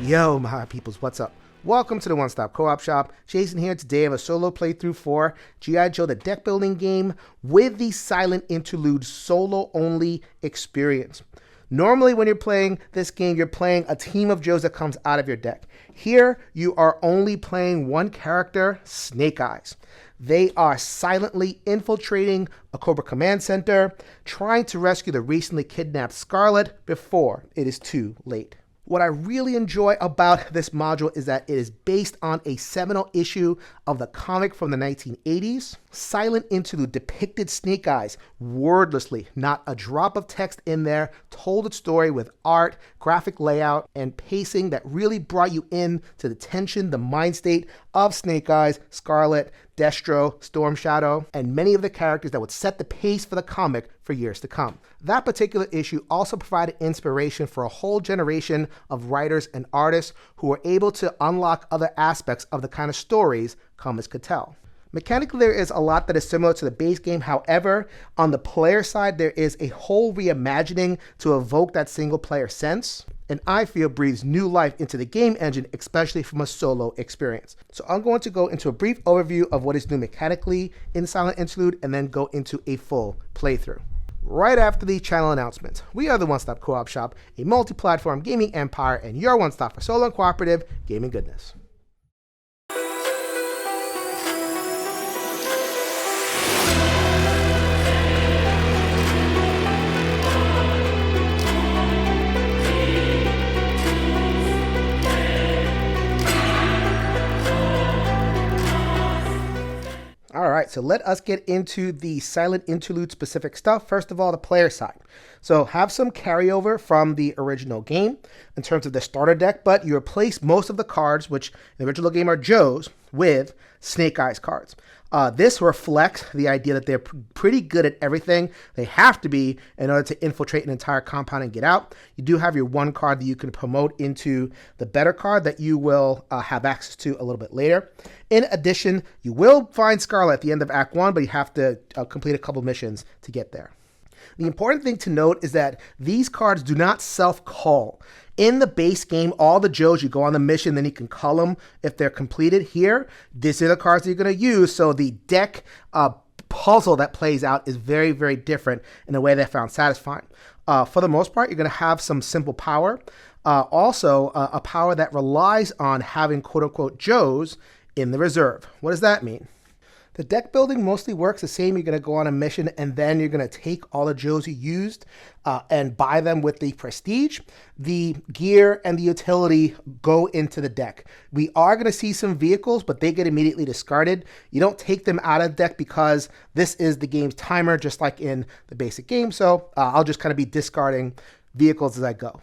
Yo, my peoples, what's up? Welcome to the One Stop Co-op Shop. Jason here. Today I have a solo playthrough for GI Joe the deck building game with the silent interlude solo only experience. Normally when you're playing this game, you're playing a team of Joes that comes out of your deck. Here, you are only playing one character, Snake Eyes. They are silently infiltrating a Cobra Command Center, trying to rescue the recently kidnapped Scarlet before it is too late. What I really enjoy about this module is that it is based on a seminal issue of the comic from the 1980s. Silent Interlude depicted Snake Eyes wordlessly, not a drop of text in there, told its story with art, graphic layout, and pacing that really brought you in to the tension, the mind state of Snake Eyes, Scarlet, Destro, Storm Shadow, and many of the characters that would set the pace for the comic for years to come. That particular issue also provided inspiration for a whole generation of writers and artists who were able to unlock other aspects of the kind of stories comics could tell. Mechanically, there is a lot that is similar to the base game. However, on the player side, there is a whole reimagining to evoke that single player sense, and I feel breathes new life into the game engine, especially from a solo experience. So I'm going to go into a brief overview of what is new mechanically in Silent Interlude and then go into a full playthrough. Right after the channel announcements, we are the One Stop Co-op Shop, a multi-platform gaming empire, and your one stop for solo and cooperative gaming goodness. All right, so let us get into the Silent Interlude specific stuff. First of all, the player side. So have some carryover from the original game in terms of the starter deck, but you replace most of the cards, which in the original game are Joe's, with Snake Eyes cards. This reflects the idea that they're pretty good at everything they have to be in order to infiltrate an entire compound and get out. You do have your one card that you can promote into the better card that you will have access to a little bit later. In addition, you will find Scarlet at the end of Act 1, but you have to complete a couple missions to get there. The important thing to note is that these cards do not self-call. In the base game, all the Joes, you go on the mission, then you can call them if they're completed. Here, these are the cards that you're going to use, so the deck puzzle that plays out is very, very different in a way that I found satisfying. For the most part, you're going to have some simple power. Also, a power that relies on having quote-unquote Joes in the reserve. What does that mean? The deck building mostly works the same. You're going to go on a mission and then you're going to take all the Joes you used and buy them with the prestige. The gear and the utility go into the deck. We are going to see some vehicles, but they get immediately discarded. You don't take them out of the deck because this is the game's timer, just like in the basic game. So I'll just kind of be discarding vehicles as I go.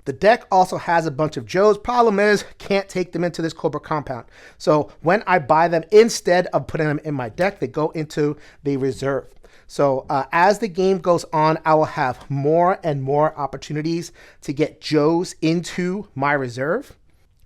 The deck also has a bunch of Joes. Problem is, can't take them into this Cobra compound. So when I buy them, instead of putting them in my deck, they go into the reserve. So as the game goes on, I will have more and more opportunities to get Joes into my reserve.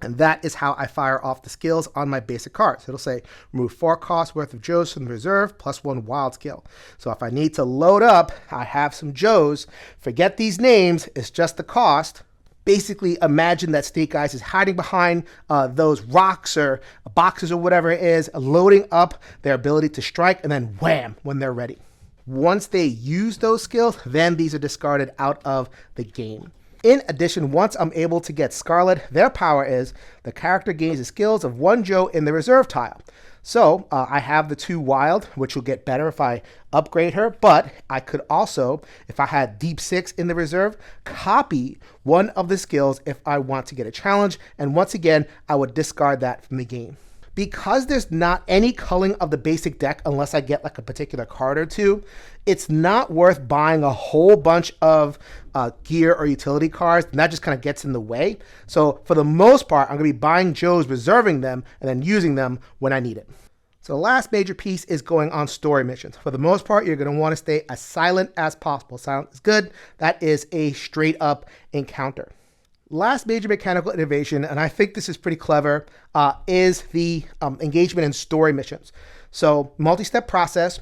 And that is how I fire off the skills on my basic cards. It'll say, remove 4 costs worth of Joes from the reserve, plus 1 wild skill. So if I need to load up, I have some Joes. Forget these names, it's just the cost. Basically, imagine that Snake Eyes is hiding behind those rocks or boxes or whatever it is, loading up their ability to strike, and then wham, when they're ready. Once they use those skills, then these are discarded out of the game. In addition, once I'm able to get Scarlet, their power is the character gains the skills of 1 Joe in the reserve tile. So I have the 2 wild, which will get better if I upgrade her, but I could also, if I had Deep 6 in the reserve, copy one of the skills if I want to get a challenge, and once again, I would discard that from the game. Because there's not any culling of the basic deck unless I get like a particular card or two, it's not worth buying a whole bunch of gear or utility cards, and that just kind of gets in the way. So for the most part, I'm going to be buying Joes, reserving them, and then using them when I need it. So the last major piece is going on story missions. For the most part, you're going to want to stay as silent as possible. Silent is good. That is a straight up encounter. Last major mechanical innovation, and I think this is pretty clever, is the engagement in story missions. So multi-step process.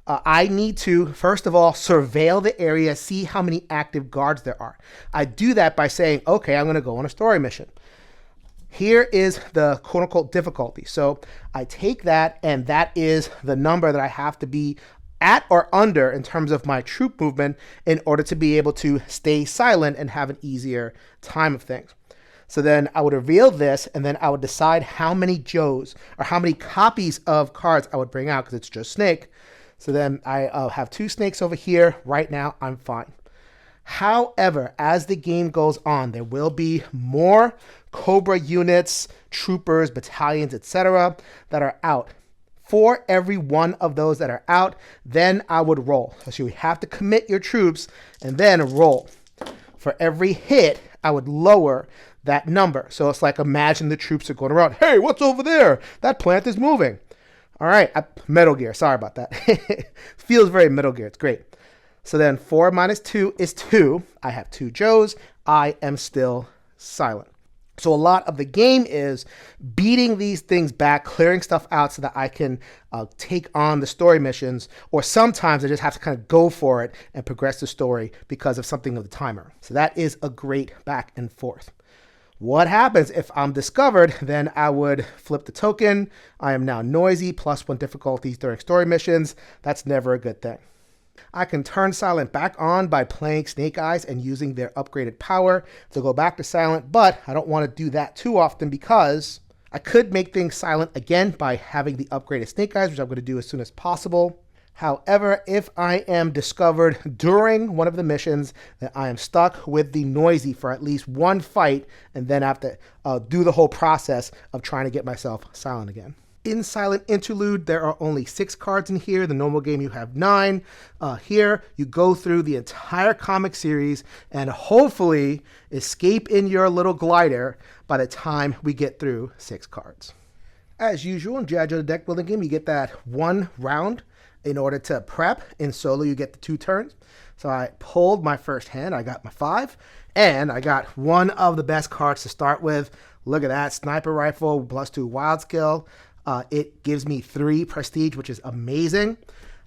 I need to, first of all, surveil the area, see how many active guards there are. I do that by saying, okay, I'm going to go on a story mission. Here is the quote-unquote difficulty. So I take that, and that is the number that I have to be at or under in terms of my troop movement in order to be able to stay silent and have an easier time of things. So then I would reveal this, and then I would decide how many Joes or how many copies of cards I would bring out, because it's just Snake. So then I have 2 snakes over here. Right now, I'm fine. However, as the game goes on, there will be more Cobra units, troopers, battalions, etc. that are out. For every one of those that are out, then I would roll. So you have to commit your troops and then roll. For every hit, I would lower that number. So it's like, imagine the troops are going around. Hey, what's over there? That plant is moving. All right, Metal Gear. Sorry about that. Feels very Metal Gear. It's great. So then 4 minus 2 is 2. I have 2 Joes. I am still silent. So a lot of the game is beating these things back, clearing stuff out so that I can take on the story missions, or sometimes I just have to kind of go for it and progress the story because of something of the timer. So that is a great back and forth. What happens if I'm discovered? Then I would flip the token. I am now noisy, +1 difficulties during story missions. That's never a good thing. I can turn silent back on by playing Snake Eyes and using their upgraded power to go back to silent, but I don't want to do that too often because I could make things silent again by having the upgraded Snake Eyes, which I'm going to do as soon as possible. However, if I am discovered during one of the missions, then I am stuck with the noisy for at least one fight, and then I have to do the whole process of trying to get myself silent again. In Silent Interlude, there are only 6 cards in here. The normal game, you have 9. Here, you go through the entire comic series and hopefully escape in your little glider by the time we get through 6 cards. As usual, in GI Joe the Deck Building game, you get that 1 round in order to prep. In solo, you get the 2 turns. So I pulled my first hand. I got my 5, and I got one of the best cards to start with. Look at that, Sniper Rifle, +2 Wild Skill. It gives me 3 prestige, which is amazing.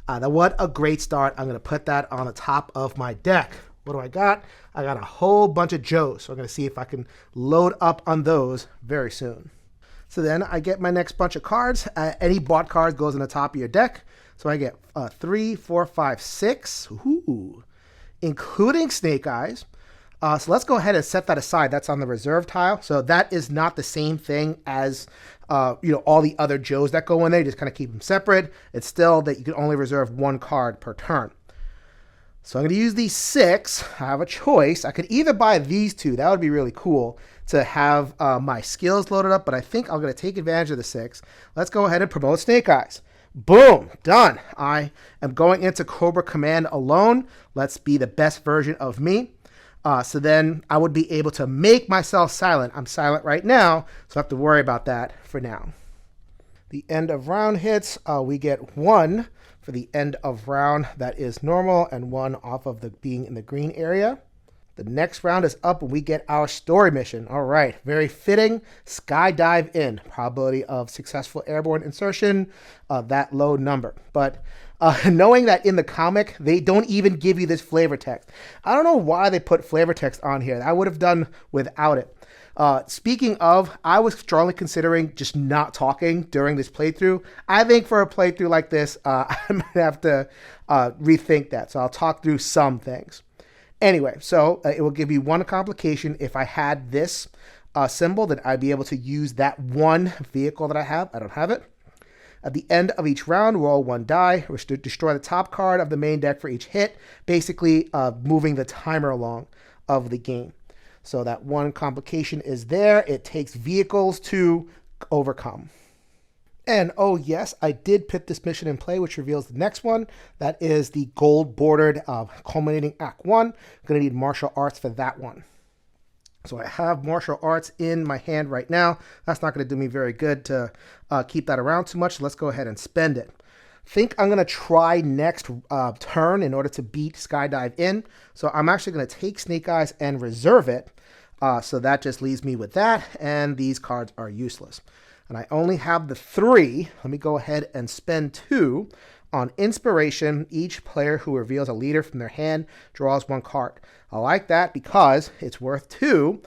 What a great start. I'm going to put that on the top of my deck. What do I got? I got a whole bunch of Joes. So I'm going to see if I can load up on those very soon. So then I get my next bunch of cards. Any bought card goes on the top of your deck. So I get 3, 4, 5, 6, including Snake Eyes. So let's go ahead and set that aside. That's on the reserve tile. So that is not the same thing as all the other Joes that go in there. You just kind of keep them separate. It's still that you can only reserve 1 card per turn. So I'm going to use these 6. I have a choice. I could either buy these 2. That would be really cool to have my skills loaded up, but I think I'm going to take advantage of the 6. Let's go ahead and promote Snake Eyes. Boom, done. I am going into Cobra Command alone. Let's be the best version of me. So then I would be able to make myself silent. I'm silent right now, so I have to worry about that for now. The end of round hits, we get 1 for the end of round that is normal and 1 off of the being in the green area. The next round is up and we get our story mission. All right, very fitting. Skydive in. Probability of successful airborne insertion, that low number. But knowing that in the comic, they don't even give you this flavor text. I don't know why they put flavor text on here. I would have done without it. Speaking of, I was strongly considering just not talking during this playthrough. I think for a playthrough like this, I'm going to have to rethink that. So I'll talk through some things. Anyway, so it will give you 1 complication. If I had this symbol, then I'd be able to use that 1 vehicle that I have. I don't have it. At the end of each round, roll 1 die, which to destroy the top card of the main deck for each hit, basically moving the timer along of the game. So that 1 complication is there. It takes vehicles to overcome. And oh yes, I did put this mission in play, which reveals the next one. That is the gold bordered culminating Act 1. I'm going to need martial arts for that one. So I have martial arts in my hand right now. That's not going to do me very good to keep that around too much. So let's go ahead and spend it. Think I'm going to try next turn in order to beat Skydive in. So I'm actually going to take Snake Eyes and reserve it. So that just leaves me with that. And these cards are useless. And I only have the 3. Let me go ahead and spend 2 On inspiration, each player who reveals a leader from their hand draws 1 card. I like that because it's worth 2.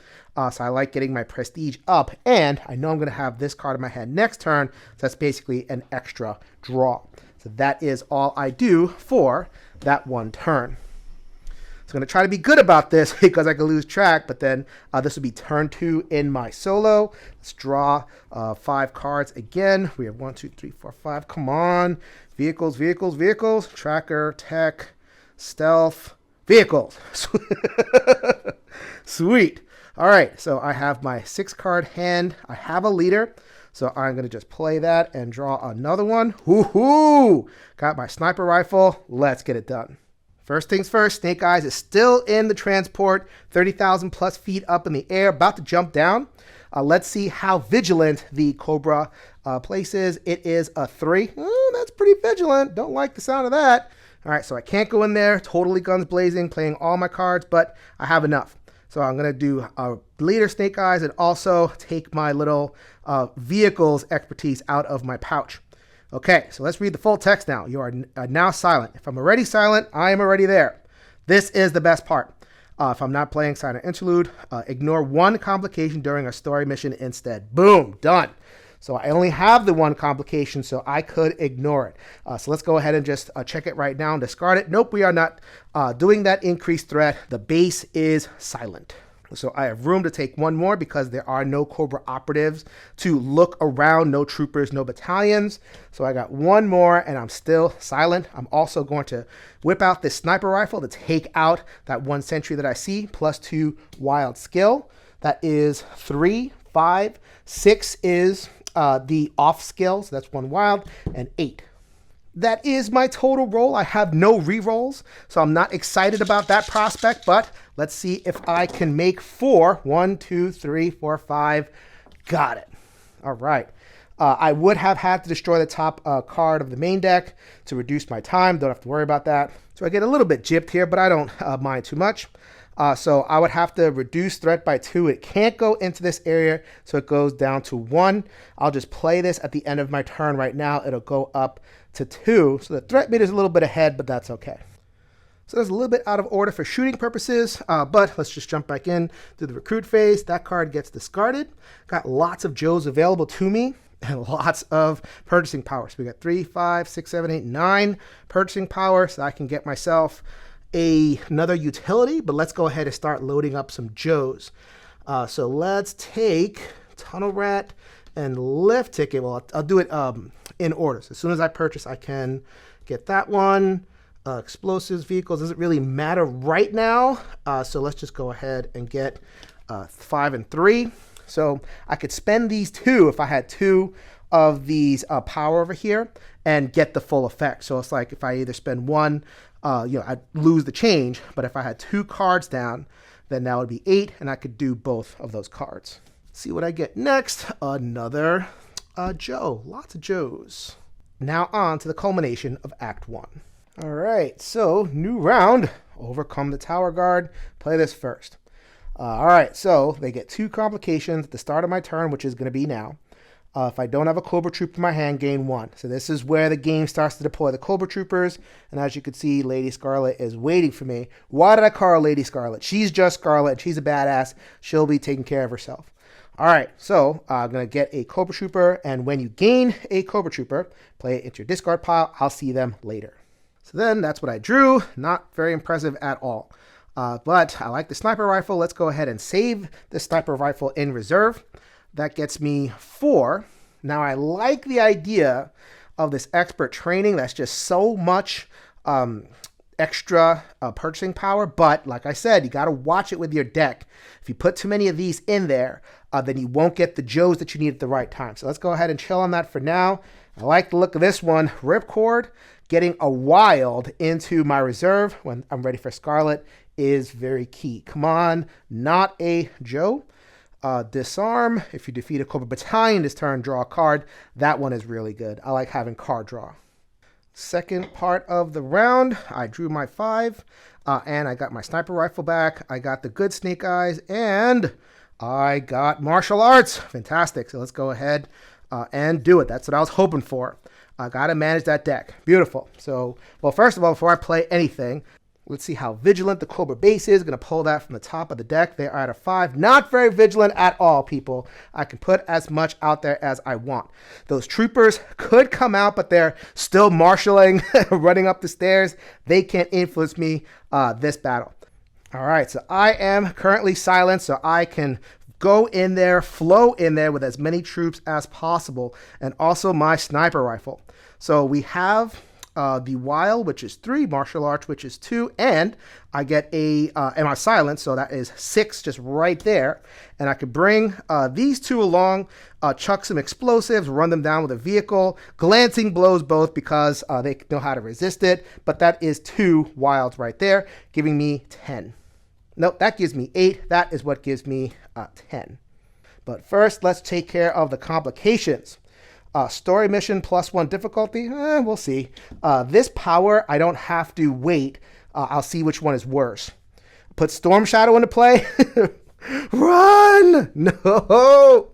So I like getting my prestige up, and I know I'm going to have this card in my hand next turn, so that's basically an extra draw. So that is all I do for that 1 turn. So I'm going to try to be good about this because I could lose track, but then this will be turn 2 in my solo. Let's draw 5 cards again. We have 1, 2, 3, 4, 5. Come on. Vehicles, vehicles, vehicles. Tracker, tech, stealth, vehicles. Sweet. All right, so I have my 6-card hand. I have a leader, so I'm going to just play that and draw another one. Woohoo! Got my sniper rifle. Let's get it done. First things first, Snake Eyes is still in the transport, 30,000 plus feet up in the air, about to jump down. Let's see how vigilant the Cobra place is. It is a 3. That's pretty vigilant. Don't like the sound of that. All right, so I can't go in there, totally guns blazing, playing all my cards, but I have enough. So I'm going to do leader Snake Eyes and also take my little vehicles expertise out of my pouch. Okay, so let's read the full text now. You are now silent. If I'm already silent, I am already there. This is the best part. If I'm not playing Silent Interlude, ignore 1 complication during a story mission instead. Boom, done. So I only have the 1 complication, so I could ignore it. So let's go ahead and just check it right now and discard it. Nope, we are not doing that increased threat. The base is silent. So I have room to take 1 more because there are no Cobra operatives to look around, no troopers, no battalions. So I got 1 more and I'm still silent. I'm also going to whip out this sniper rifle to take out that 1 sentry that I see, plus 2 wild skill. That is 3, 5, 6 is the off skill, so that's 1 wild, and 8. That is my total roll. I have no re-rolls, so I'm not excited about that prospect, but let's see if I can make 4. 1, 2, 3, 4, 5. Got it. All right. I would have had to destroy the top card of the main deck to reduce my time. Don't have to worry about that. So I get a little bit gypped here, but I don't mind too much. So I would have to reduce threat by 2. It can't go into this area, so it goes down to 1. I'll just play this at the end of my turn right now. It'll go up to 2. So the threat meter is a little bit ahead, but that's okay. So that's a little bit out of order for shooting purposes, but let's just jump back in to the recruit phase. That card gets discarded. Got lots of Joes available to me and lots of purchasing power. So we got 3, 5, 6, 7, 8, 9 purchasing power, so I can get myself another utility, but let's go ahead and start loading up some Joes. So let's take Tunnel Rat and Lift Ticket. Well, I'll do it in order. So as soon as I purchase, I can get that one. Explosives, vehicles, doesn't really matter right now. So let's just go ahead and get 5 and 3. So I could spend these 2 if I had 2 of these power over here and get the full effect. So it's like if I either spend 1, I'd lose the change, but if I had 2 cards down, then that would be 8, and I could do both of those cards. See what I get next. Another Joe. Lots of Joes. Now on to the culmination of Act 1. All right, so new round. Overcome the Tower Guard. Play this first. All right, so they get 2 complications at the start of my turn, which is going to be now. If I don't have a Cobra Trooper in my hand, gain 1. So this is where the game starts to deploy the Cobra Troopers. And as you can see, Lady Scarlet is waiting for me. Why did I call her Lady Scarlet? She's just Scarlet, and she's a badass. She'll be taking care of herself. All right, so I'm going to get a Cobra Trooper. And when you gain a Cobra Trooper, play it into your discard pile. I'll see them later. So then that's what I drew. Not very impressive at all. But I like the sniper rifle. Let's go ahead and save the sniper rifle in reserve. That gets me 4. Now I like the idea of this expert training. That's just so much extra purchasing power. But like I said, you got to watch it with your deck. If you put too many of these in there, then you won't get the Joes that you need at the right time. So let's go ahead and chill on that for now. I like the look of this one. Ripcord, getting a wild into my reserve when I'm ready for Scarlet is very key. Come on, not a Joe. Disarm. If you defeat a Cobra Battalion this turn, draw a card. That one is really good. I like having card draw. Second part of the round, I drew my 5, and I got my sniper rifle back. I got the good Snake Eyes, and I got martial arts. Fantastic. So let's go ahead and do it. That's what I was hoping for. I got to manage that deck. Beautiful. So, well, first of all, before I play anything, let's see how vigilant the Cobra base is. Going to pull that from the top of the deck. They are at a 5. Not very vigilant at all, people. I can put as much out there as I want. Those troopers could come out, but they're still marshaling, running up the stairs. They can't influence me this battle. All right, so I am currently silent, so I can go in there, flow in there with as many troops as possible, and also my sniper rifle. So we have the Wile, which is 3, Martial Arts, which is 2, and I get and my silence, so that is 6 just right there. And I could bring these 2 along, chuck some explosives, run them down with a vehicle, glancing blows both because they know how to resist it, but that is 2 Wilds right there, giving me 10. Nope, that gives me 8. That is what gives me 10. But first, let's take care of the complications. Story mission +1 difficulty, we'll see. This power, I don't have to wait. I'll see which one is worse. Put Storm Shadow into play. Run! No!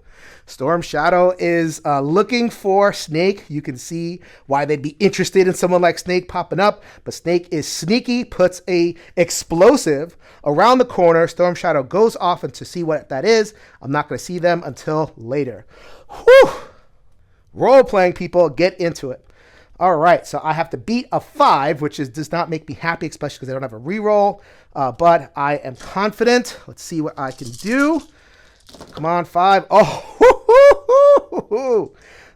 Storm Shadow is looking for Snake. You can see why they'd be interested in someone like Snake popping up. But Snake is sneaky, puts a explosive around the corner. Storm Shadow goes off and to see what that is. I'm not going to see them until later. Whew! Role-playing, people, get into it. All right, so I have to beat a 5, which does not make me happy, especially because I don't have a reroll. But I am confident. Let's see what I can do. Come on, 5. Oh,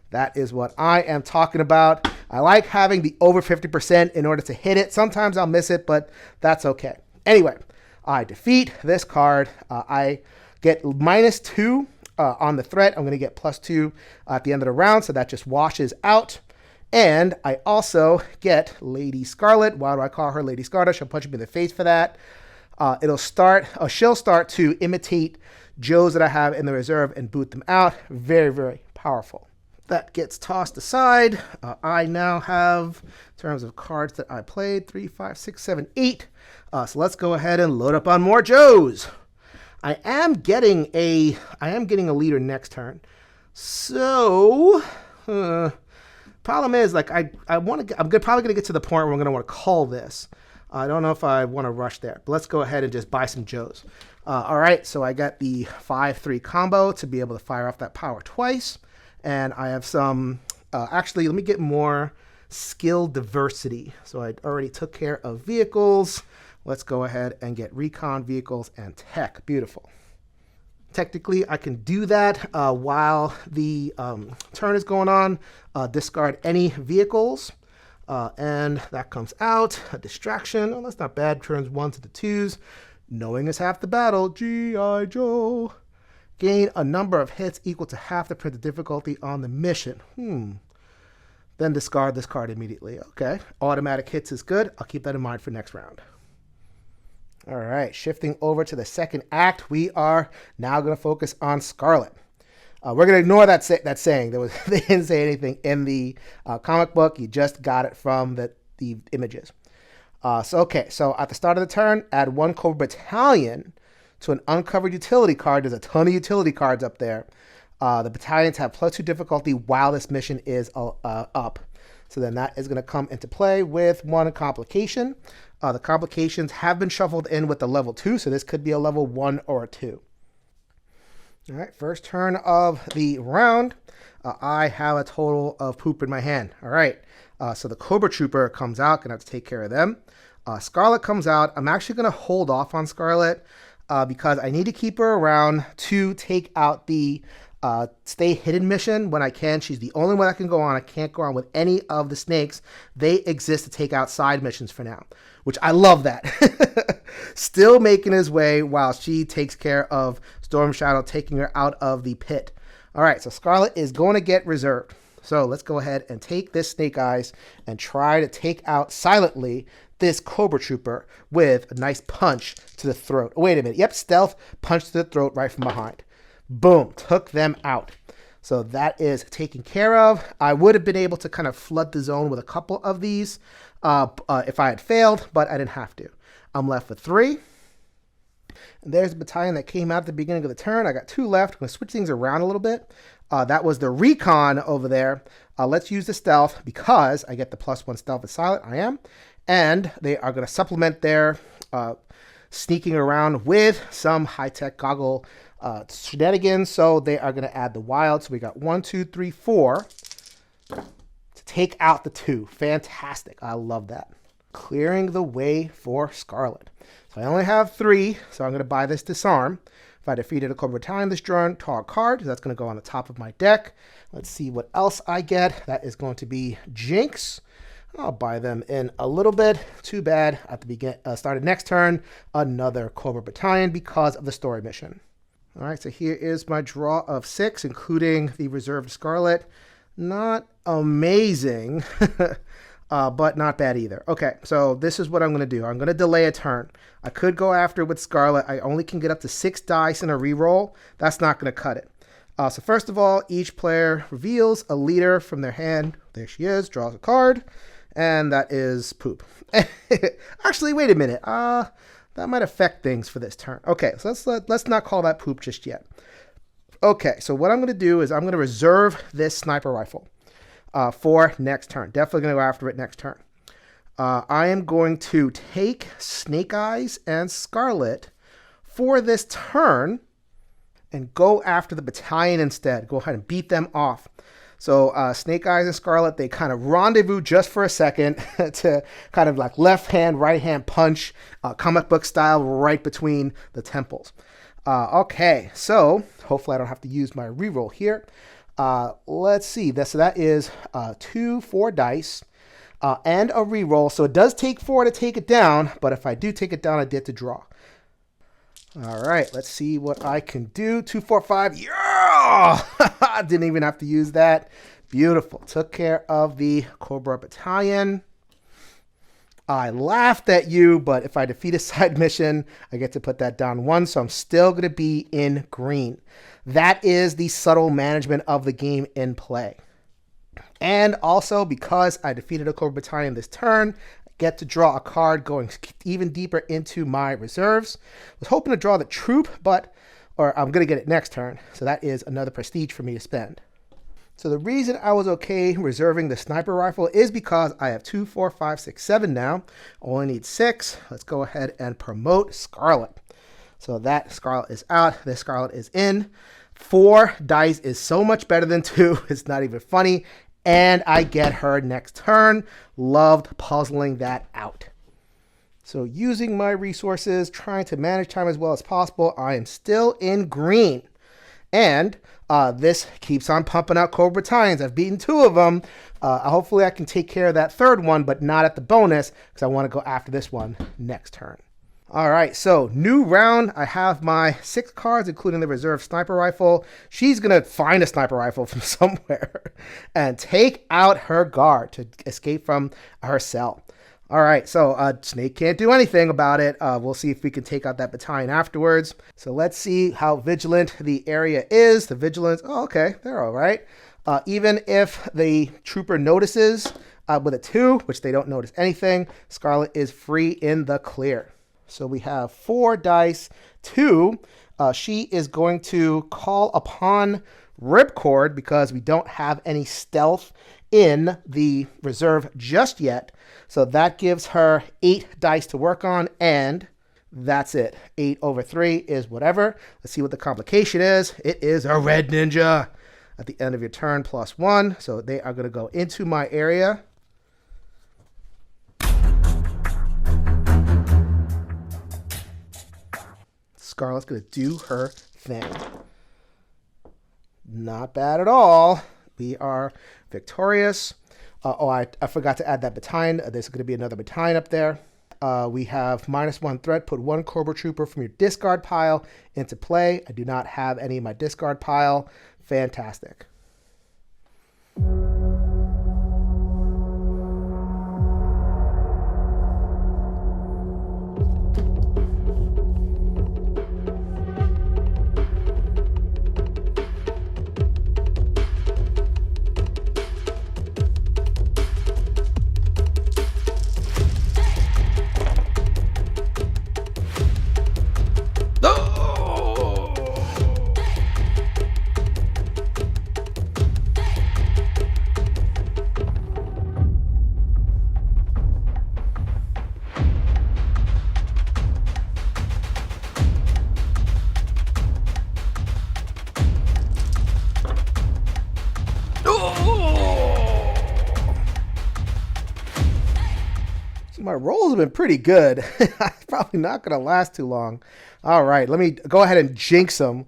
that is what I am talking about. I like having the over 50% in order to hit it. Sometimes I'll miss it, but that's okay. Anyway, I defeat this card. I get -2 on the threat. I'm going to get +2 at the end of the round, so that just washes out. And I also get Lady Scarlet. Why do I call her Lady Scarlet? She'll punch me in the face for that. She'll start to imitate Joes that I have in the reserve and boot them out. Very, very powerful. That gets tossed aside. I now have, in terms of cards that I played, 3, 5, 6, 7, 8. So let's go ahead and load up on more Joes. I am getting a leader next turn. So, problem is, like, I'm probably gonna get to the point where I'm gonna want to call this. I don't know if I want to rush there, but let's go ahead and just buy some Joes. All right, so I got the 5-3 combo to be able to fire off that power twice. And I have some, actually, let me get more skill diversity. So I already took care of vehicles. Let's go ahead and get recon, vehicles, and tech. Beautiful. Technically, I can do that while the turn is going on. Discard any vehicles. And that comes out. A distraction. Oh, that's not bad. Turns 1s to 2s. Knowing is half the battle. GI Joe. Gain a number of hits equal to half the printed difficulty on the mission. Then discard this card immediately. Okay. Automatic hits is good. I'll keep that in mind for next round. All right. Shifting over to the second act, we are now going to focus on Scarlet. We're going to ignore that saying. They didn't say anything in the comic book. You just got it from the images. So at the start of the turn, add 1 Cobra Battalion to an uncovered utility card. There's a ton of utility cards up there. The battalions have +2 difficulty while this mission is up. So then that is going to come into play with 1 complication. The complications have been shuffled in with the level 2, so this could be a level 1 or a 2. All right, first turn of the round. I have a total of poop in my hand. All right, so the Cobra Trooper comes out. Gonna have to take care of them. Scarlet comes out. I'm actually gonna hold off on Scarlet because I need to keep her around to take out the stay hidden mission when I can. She's the only one that can go on. I can't go on with any of the snakes. They exist to take out side missions for now, which I love that. Still making his way while she takes care of Storm Shadow, taking her out of the pit. All right, so Scarlet is going to get reserved. So let's go ahead and take this Snake Eyes and try to take out silently this Cobra Trooper with a nice punch to the throat. Oh, wait a minute. Yep, stealth, punch to the throat right from behind. Boom, took them out. So that is taken care of. I would have been able to kind of flood the zone with a couple of these if I had failed, but I didn't have to. I'm left with 3. And there's a battalion that came out at the beginning of the turn. I got 2 left. I'm going to switch things around a little bit. That was the recon over there. Let's use the stealth because I get the +1 stealth with silent. I am. And they are going to supplement their sneaking around with some high-tech goggle shenanigans. So they are going to add the wild. So we got 1, 2, 3, 4 to take out the 2. Fantastic. I love that. Clearing the way for Scarlet. So I only have 3, so I'm going to buy this disarm. If I defeated a Cobra Battalion this turn, draw a card. That's going to go on the top of my deck. Let's see what else I get. That is going to be Jinx. I'll buy them in a little bit. Too bad at the start of next turn, another Cobra Battalion because of the story mission. All right, so here is my draw of 6, including the reserved Scarlet. Not amazing, but not bad either. Okay, so this is what I'm going to do. I'm going to delay a turn. I could go after with Scarlet. I only can get up to 6 dice in a reroll. That's not going to cut it. So first of all, each player reveals a leader from their hand. There she is, draws a card, and that is poop. Actually, wait a minute. That might affect things for this turn. Okay, so let's not call that poop just yet. Okay, so what I'm going to do is I'm going to reserve this sniper rifle for next turn. Definitely going to go after it next turn. I am going to take Snake Eyes and Scarlet for this turn and go after the battalion instead. Go ahead and beat them off. So Snake Eyes and Scarlet, they kind of rendezvous just for a second to kind of like left hand, right hand punch, comic book style, right between the temples. Okay, so hopefully I don't have to use my reroll here. Let's see. So that is 2 4 dice and a reroll. So it does take 4 to take it down, but if I do take it down, I get to draw. All right, let's see what I can do. 2 4 5. Yeah! I didn't even have to use that. Beautiful. Took care of the Cobra Battalion. I laughed at you, but if I defeat a side mission, I get to put that down 1, so I'm still going to be in green. That is the subtle management of the game in play. And also, because I defeated a Cobra Battalion this turn, I get to draw a card going even deeper into my reserves. I was hoping to draw the troop, or I'm going to get it next turn, so that is another prestige for me to spend. So the reason I was okay reserving the sniper rifle is because I have 2, 4, 5, 6, 7 now. I only need 6. Let's go ahead and promote Scarlet. So that Scarlet is out. This Scarlet is in. 4 dice is so much better than 2. It's not even funny. And I get her next turn. Loved puzzling that out. So using my resources, trying to manage time as well as possible, I am still in green. And this keeps on pumping out Cobra Battalions. I've beaten 2 of them. Hopefully I can take care of that 3rd one, but not at the bonus, because I want to go after this one next turn. All right, so new round. I have my 6 cards, including the reserve sniper rifle. She's going to find a sniper rifle from somewhere and take out her guard to escape from her cell. All right, so Snake can't do anything about it. We'll see if we can take out that battalion afterwards. So let's see how vigilant the area is. The vigilance, oh, okay, they're all right. Even if the trooper notices with a 2, which they don't notice anything, Scarlet is free in the clear. So we have 4 dice, 2. She is going to call upon Ripcord because we don't have any stealth in the reserve just yet. So that gives her 8 dice to work on, and that's it. 8 over 3 is whatever. Let's see what the complication is. It is a red ninja. At the end of your turn, +1. So they are going to go into my area. Scarlet's going to do her thing. Not bad at all. We are victorious. I forgot to add that battalion. There's going to be another battalion up there. We have -1 threat. Put 1 Cobra Trooper from your discard pile into play. I do not have any in my discard pile. Fantastic. my rolls have been pretty good. Probably not going to last too long. All right, let me go ahead and jinx them.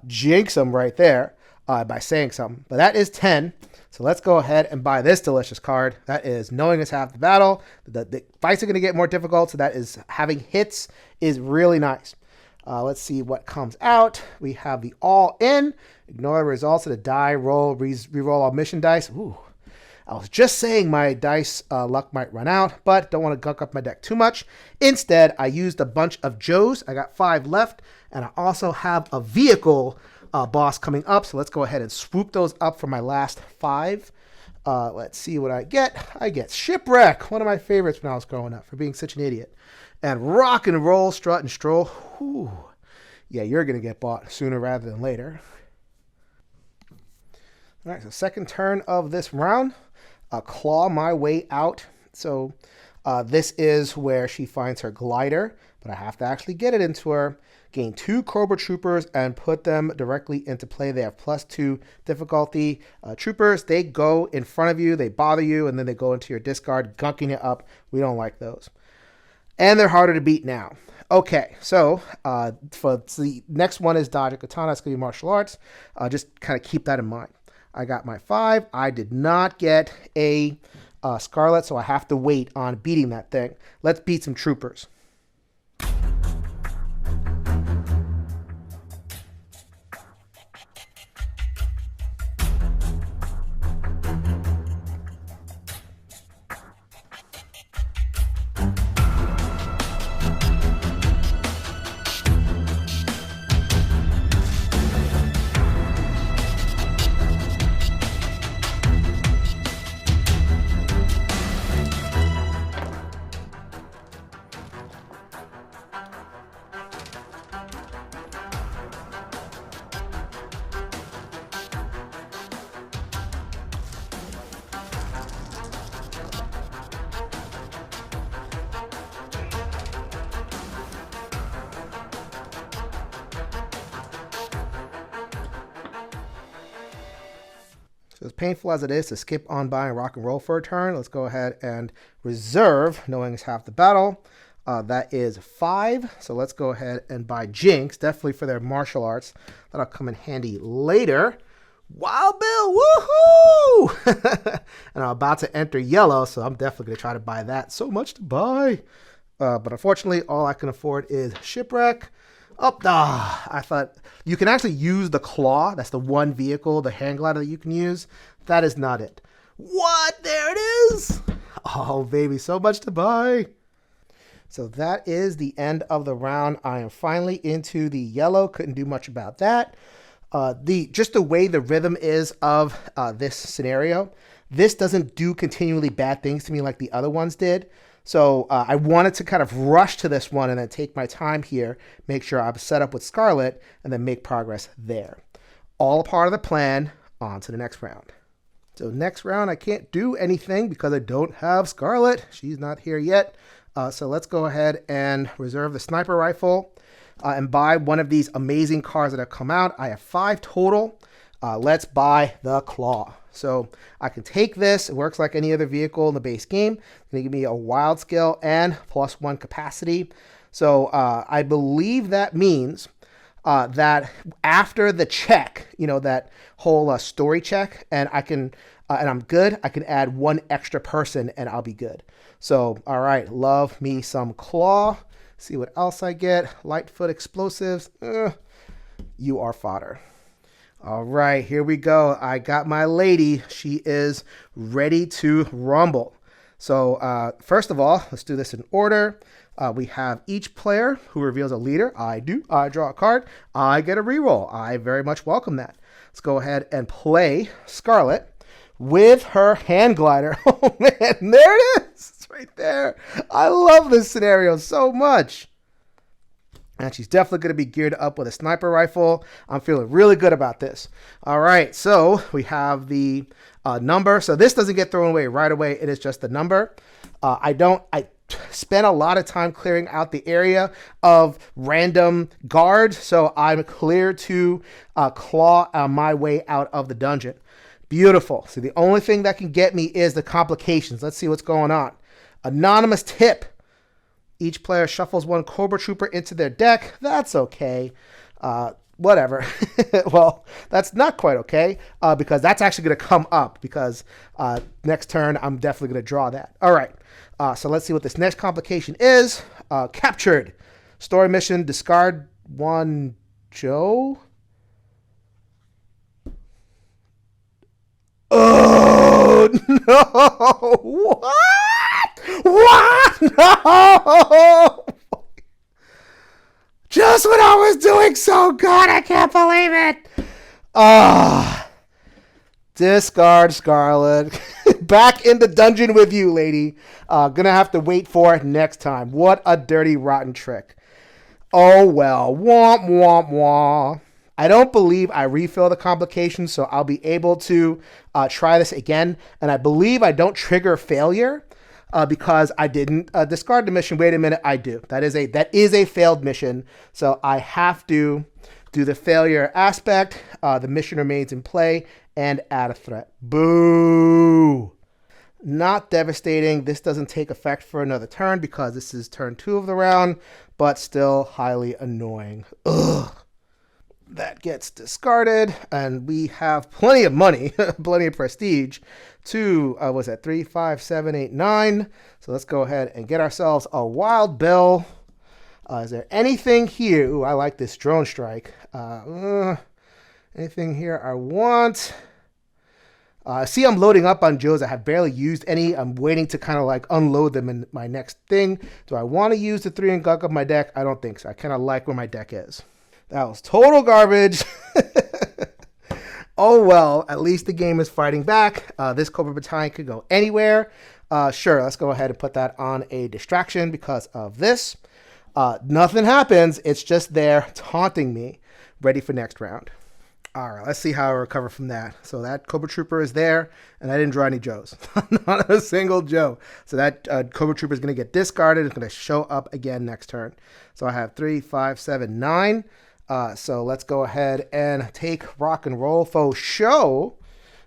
Jinx them right there by saying something. But that is 10. So let's go ahead and buy this delicious card. That is knowing is half the battle. The fights are going to get more difficult, so that is having hits is really nice. Let's see what comes out. We have the all in. Ignore the results of the die roll. Reroll all mission dice. Ooh. I was just saying my dice luck might run out, but don't want to gunk up my deck too much. Instead, I used a bunch of Joes. I got 5 left, and I also have a vehicle boss coming up. So let's go ahead and swoop those up for my last 5. Let's see what I get. I get Shipwreck, one of my favorites when I was growing up for being such an idiot. And Rock and Roll, Strut and Stroll. Whew. Yeah, you're going to get bought sooner rather than later. All right, so second turn of this round. Claw my way out. So this is where she finds her glider, but I have to actually get it into her. Gain 2 Cobra Troopers and put them directly into play. They have +2 difficulty. Troopers, they go in front of you, they bother you, and then they go into your discard, gunking it up. We don't like those. And they're harder to beat now. Okay, so for the next one is Dodge a Katana. It's going to be martial arts. Just kind of keep that in mind. I got my 5. I did not get a Scarlet, so I have to wait on beating that thing. Let's beat some troopers. So as painful as it is to skip on by and rock and roll for a turn, let's go ahead and reserve, knowing it's half the battle. That is 5. So let's go ahead and buy Jinx, definitely for their martial arts. That'll come in handy later. Wild Bill, woohoo! And I'm about to enter yellow, so I'm definitely going to try to buy that. So much to buy. But unfortunately, all I can afford is Shipwreck. I thought you can actually use the claw. That's the one vehicle, the hand glider that you can use. That is not it. What? There it is. Oh, baby, so much to buy. So that is the end of the round. I am finally into the yellow. Couldn't do much about that. Just the way the rhythm is of this scenario, this doesn't do continually bad things to me like the other ones did. So I wanted to kind of rush to this one and then take my time here, make sure I'm set up with Scarlet, and then make progress there. All a part of the plan. On to the next round. So next round, I can't do anything because I don't have Scarlet. She's not here yet. So let's go ahead and reserve the sniper rifle and buy one of these amazing cars that have come out. I have 5 total. Let's buy the Claw. So I can take this. It works like any other vehicle in the base game. It's going to give me a wild skill and +1 capacity. So I believe that means that after the check, that whole story check, and I'm good, I can add 1 extra person and I'll be good. So, all right, love me some Claw. See what else I get. Lightfoot explosives. You are fodder. All right, here we go. I got my lady. She is ready to rumble. So first of all, let's do this in order. We have each player who reveals a leader. I do. I draw a card. I get a reroll. I very much welcome that. Let's go ahead and play Scarlet with her hand glider. Oh, man, there it is. It's right there. I love this scenario so much. And she's definitely going to be geared up with a sniper rifle. I'm feeling really good about this. All right, so we have the number. So this doesn't get thrown away right away. It is just the number. I spent a lot of time clearing out the area of random guards, so I'm clear to claw my way out of the dungeon. Beautiful. So the only thing that can get me is the complications. Let's see what's going on. Anonymous tip. Each player shuffles one Cobra Trooper into their deck. That's okay. Whatever. Well, that's not quite okay because that's actually going to come up because next turn I'm definitely going to draw that. All right. So let's see what this next complication is. Captured. Story mission, discard one Joe. Oh, no. What? No. Just when I was doing so good, I can't believe it. Discard Scarlet. Back in the dungeon with you, lady. Gonna have to wait for it next time. What a dirty, rotten trick. Oh, well. Womp, womp, womp. I don't believe I refill the complication, so I'll be able to try this again. And I believe I don't trigger failure because I didn't discard the mission. Wait a minute, I do. That is a failed mission, so I have to do the failure aspect. The mission remains in play and add a threat. Boo! Not devastating. This doesn't take effect for another turn because this is turn 2 of the round, but still highly annoying. Ugh. That gets discarded, and we have plenty of money, plenty of prestige. Was that 3, 5, 7, 8, 9? So let's go ahead and get ourselves a Wild Bill. Is there anything here? Ooh, I like this Drone Strike. Anything here I want? See, I'm loading up on Joes. I have barely used any. I'm waiting to kind of like unload them in my next thing. Do I want to use the 3 and gunk of my deck? I don't think so. I kind of like where my deck is. That was total garbage. Oh, well, at least the game is fighting back. This Cobra Battalion could go anywhere. Sure, let's go ahead and put that on a distraction because of this. Nothing happens. It's just there taunting me. Ready for next round. All right, let's see how I recover from that. So that Cobra Trooper is there, and I didn't draw any Joes. Not a single Joe. So that Cobra Trooper is going to get discarded. It's going to show up again next turn. So I have 3, 5, 7, 9. So let's go ahead and take Rock and Roll for show.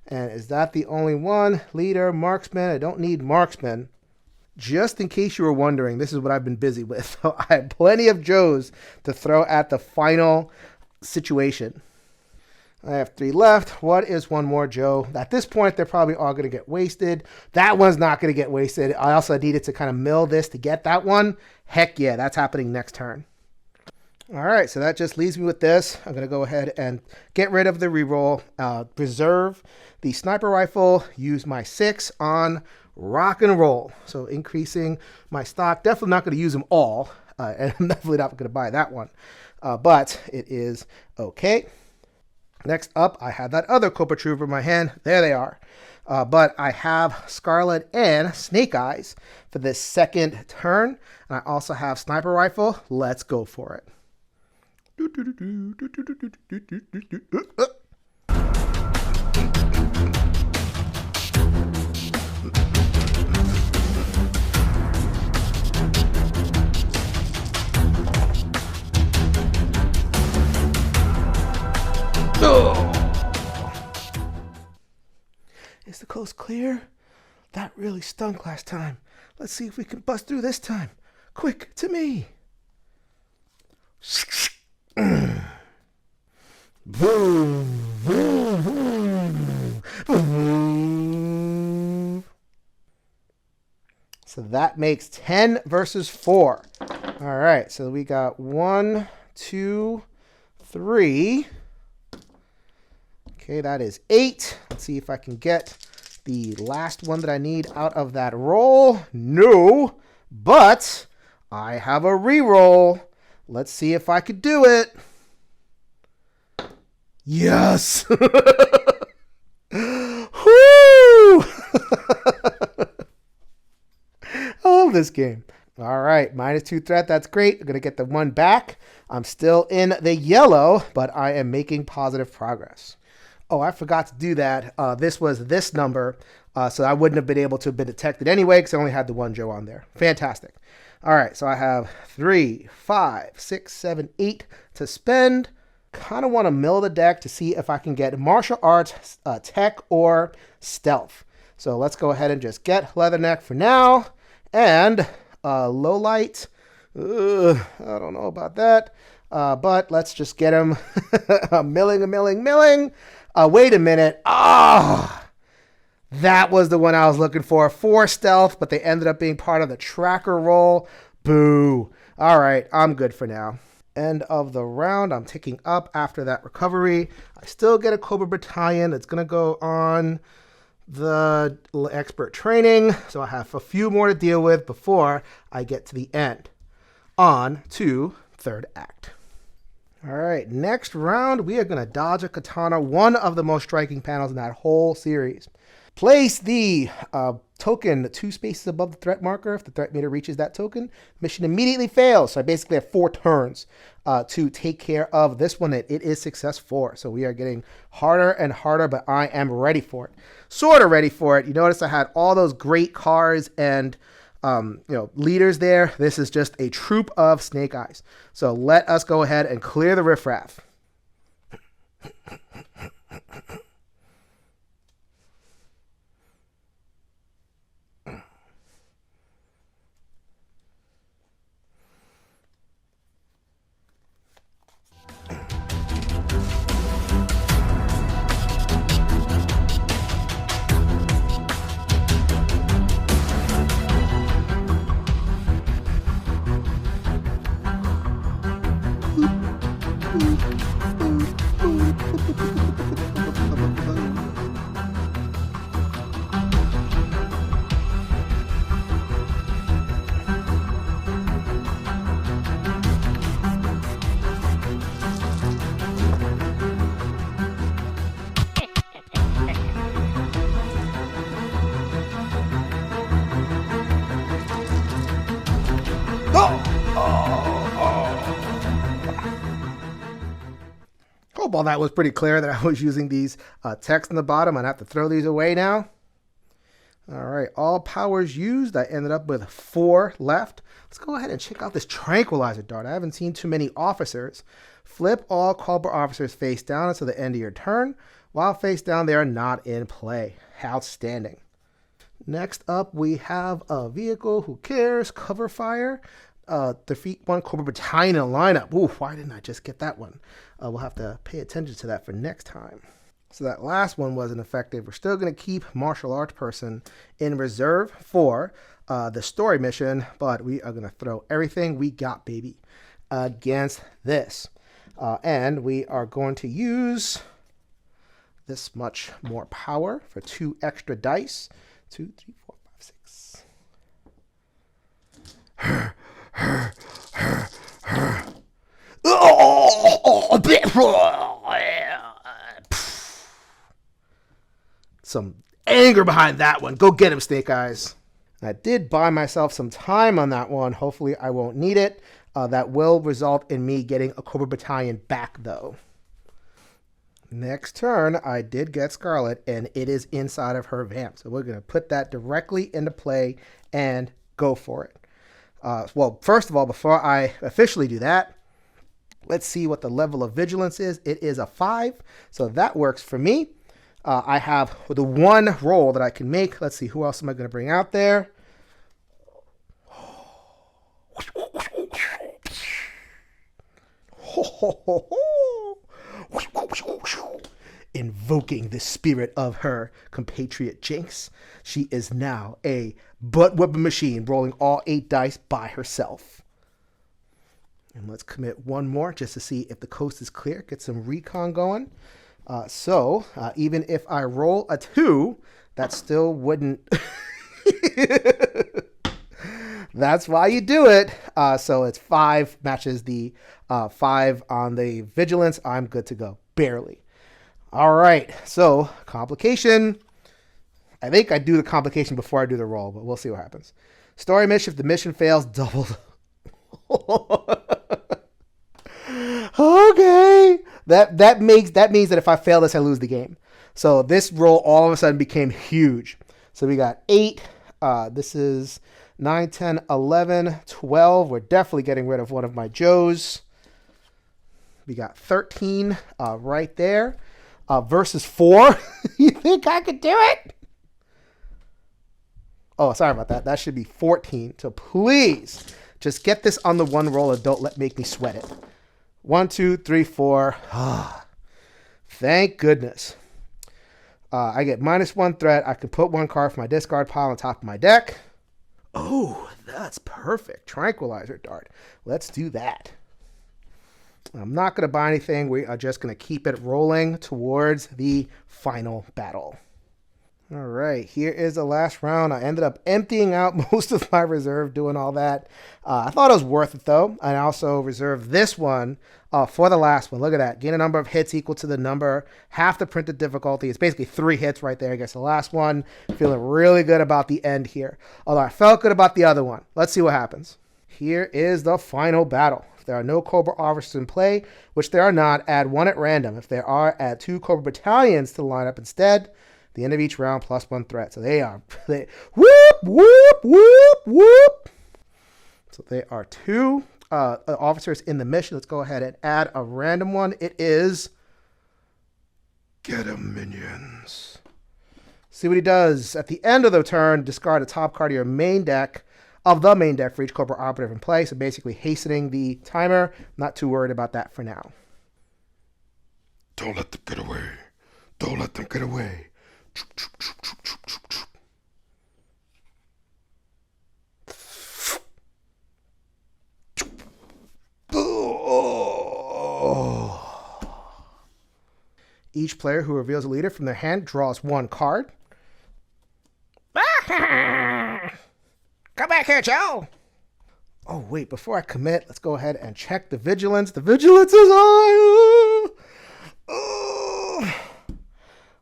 And is that the only one? Leader, Marksman. I don't need Marksman. Just in case you were wondering, this is what I've been busy with. So I have plenty of Joes to throw at the final situation. I have 3 left. What is one more Joe? At this point, they're probably all going to get wasted. That one's not going to get wasted. I also needed to kind of mill this to get that one. Heck yeah, that's happening next turn. All right, so that just leaves me with this. I'm going to go ahead and get rid of the reroll, preserve the sniper rifle, use my 6 on Rock and Roll. So increasing my stock. Definitely not going to use them all, and I'm definitely not going to buy that one, but it is okay. Next up, I have that other Cobra Trooper in my hand. There they are. But I have Scarlet and Snake Eyes for this second turn, and I also have Sniper Rifle. Let's go for it. Is the coast clear? That really stunk last time. Let's see if we can bust through this time. Quick, to me. So that makes 10 versus 4. All right, so we got 1, 2, 3. Okay, that is 8. Let's see if I can get the last one that I need out of that roll. No, but I have a reroll. Let's see if I could do it. Yes. Whoo! I love this game. All right, -2 threat. That's great. I'm going to get the 1 back. I'm still in the yellow, but I am making positive progress. Oh, I forgot to do that. This was this number, so I wouldn't have been able to have been detected anyway because I only had the 1 Joe on there. Fantastic. All right, so I have 3, 5, 6, 7, 8 to spend. Kind of want to mill the deck to see if I can get martial arts, tech, or stealth. So let's go ahead and just get Leatherneck for now. And low light. I don't know about that. But let's just get him. Milling. Wait a minute. That was the one I was looking for. 4 stealth, but they ended up being part of the tracker roll. Boo. All right, I'm good for now. End of the round. I'm ticking up after that recovery. I still get a Cobra Battalion. It's going to go on the expert training. So I have a few more to deal with before I get to the end. On to third act. All right, next round, we are going to dodge a katana, one of the most striking panels in that whole series. Place the token 2 spaces above the threat marker. If the threat meter reaches that token, mission immediately fails. So I basically have 4 turns to take care of this one. It is success 4. So we are getting harder and harder, but I am ready for it. Sort of ready for it. You notice I had all those great cars and leaders there. This is just a troop of snake eyes. So let us go ahead and clear the riffraff. Hope all that was pretty clear that I was using these text in the bottom. I'd have to throw these away now. All right, all powers used. I ended up with 4 left. Let's go ahead and check out this tranquilizer dart. I haven't seen too many officers. Flip all Cobra officers face down until the end of your turn. While face down, they are not in play. Outstanding. Next up, we have a vehicle. Who cares? Cover fire. Defeat 1 Cobra Battalion in a lineup. Ooh, why didn't I just get that one? We'll have to pay attention to that for next time. So that last one wasn't effective. We're still going to keep martial arts person in reserve for the story mission, but we are going to throw everything we got, baby, against this. And we are going to use this much more power for 2 extra dice. 2, 3, 4, 5, 6. Some anger behind that one. Go get him, Snake Eyes. I did buy myself some time on that one. Hopefully I won't need it. That will result in me getting a Cobra Battalion back, though. Next turn, I did get Scarlet, and it is inside of her vamp. So we're going to put that directly into play and go for it. Well, first of all, before I officially do that, let's see what the level of vigilance is. It is a 5, so that works for me. I have the 1 roll that I can make. Let's see, who else am I going to bring out there? Invoking the spirit of her compatriot Jinx. She is now a butt whipping machine, rolling all 8 dice by herself. And let's commit 1 more just to see if the coast is clear. Get some recon going. So even if I roll a 2, that still wouldn't. That's why you do it. So it's 5 matches the 5 on the vigilance. I'm good to go. Barely. All right. So complication. I think I do the complication before I do the roll, but we'll see what happens. Story mission. If the mission fails, double. Okay. That means that if I fail this, I lose the game. So this roll all of a sudden became huge. So we got 8. This is 9, 10, 11, 12. We're definitely getting rid of one of my Joes. We got 13 right there. Versus 4. You think I could do it? Oh, sorry about that. That should be 14. So please just get this on the one roll and don't make me sweat it. 1, 2, 3, 4. Thank goodness. I get -1 threat. I can put 1 card from my discard pile on top of my deck. Oh, that's perfect. Tranquilizer Dart. Let's do that. I'm not going to buy anything. We are just going to keep it rolling towards the final battle. All right, here is the last round. I ended up emptying out most of my reserve doing all that. I thought it was worth it, though. I also reserved this one for the last one. Look at that. Gain a number of hits equal to the number, half the printed difficulty. It's basically 3 hits right there. I guess the last one. Feeling really good about the end here. Although I felt good about the other one. Let's see what happens. Here is the final battle. If there are no Cobra officers in play, which there are not, add 1 at random. If there are, add 2 Cobra battalions to the lineup instead. The end of each round, +1 threat. So they are, whoop, whoop, whoop, whoop. So they are 2 officers in the mission. Let's go ahead and add a random one. It is Get 'em Minions. See what he does. At the end of the turn, discard a top card of your main deck, for each Cobra operative in play. So basically hastening the timer. Not too worried about that for now. Don't let them get away. Don't let them get away. Each player who reveals a leader from their hand draws 1 card. Come back here, Joe. Oh, wait, before I commit, let's go ahead and check the vigilance. The vigilance is high.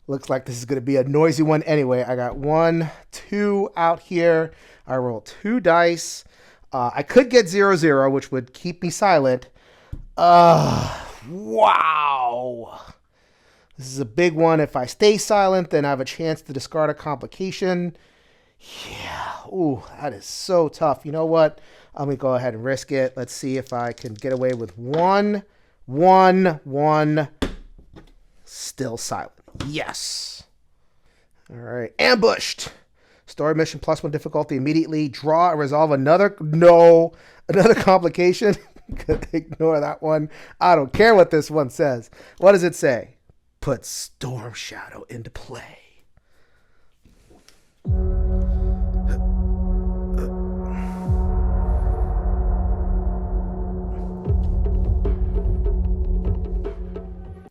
Looks like this is going to be a noisy one anyway. I got 1, 2 out here. I roll 2 dice. I could get 0-0, which would keep me silent. Wow. This is a big one. If I stay silent, then I have a chance to discard a complication. Yeah. Ooh, that is so tough. You know what? I'm going to go ahead and risk it. Let's see if I can get away with 1, 1, 1. Still silent. Yes. All right. Ambushed. Story mission +1 difficulty immediately. Draw and resolve another complication. Ignore that one. I don't care what this one says. What does it say? Put Storm Shadow into play.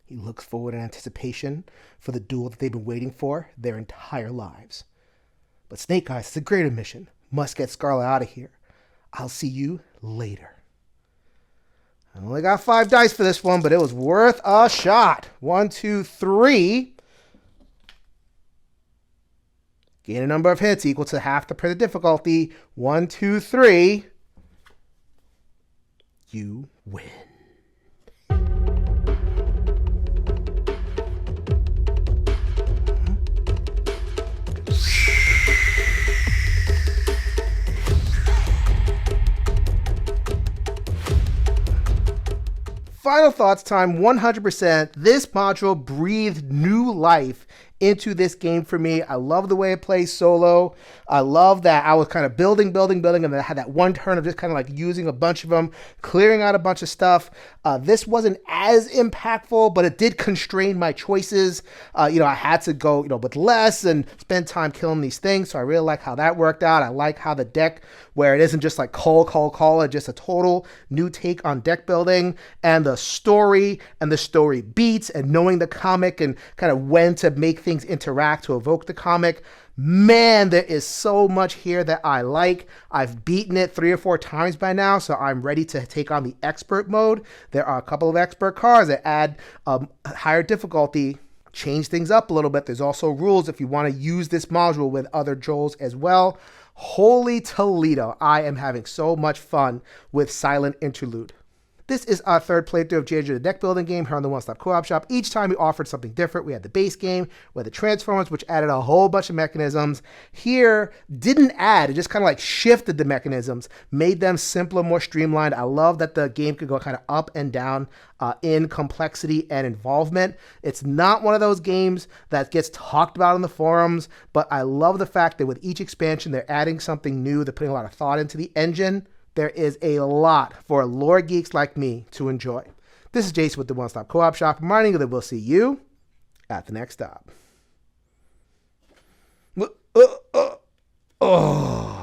He looks forward in anticipation for the duel that they've been waiting for their entire lives. But Snake Eyes is a greater mission. Must get Scarlet out of here. I'll see you later. I only got 5 dice for this one, but it was worth a shot. 1, 2, 3. Gain a number of hits equal to half the printed difficulty. 1, 2, 3. You win. Final thoughts time, 100%. This module breathed new life into this game for me. I love the way it plays solo. I love that I was kind of building, and then I had that one turn of just kind of like using a bunch of them, clearing out a bunch of stuff. This wasn't as impactful, but it did constrain my choices. I had to go, with less and spend time killing these things. So I really like how that worked out. I like how the deck, where it isn't just like call, it's just a total new take on deck building, and the story beats, and knowing the comic and kind of when to make things interact to evoke the comic. Man, there is so much here that I like. I've beaten it 3 or 4 times by now, so I'm ready to take on the expert mode. There are a couple of expert cards that add higher difficulty, change things up a little bit. There's also rules if you want to use this module with other Joels as well. Holy Toledo, I am having so much fun with Silent Interlude. This is our third playthrough of GI Joe the Deck Building game here on the One Stop Co-op Shop. Each time we offered something different. We had the base game, we had the Transformers, which added a whole bunch of mechanisms. Here, didn't add, it just kind of like shifted the mechanisms, made them simpler, more streamlined. I love that the game could go kind of up and down in complexity and involvement. It's not one of those games that gets talked about in the forums, but I love the fact that with each expansion, they're adding something new. They're putting a lot of thought into the engine. There is a lot for lore geeks like me to enjoy. This is Jason with the One Stop Co-op Shop, reminding you that we'll see you at the next stop. Oh.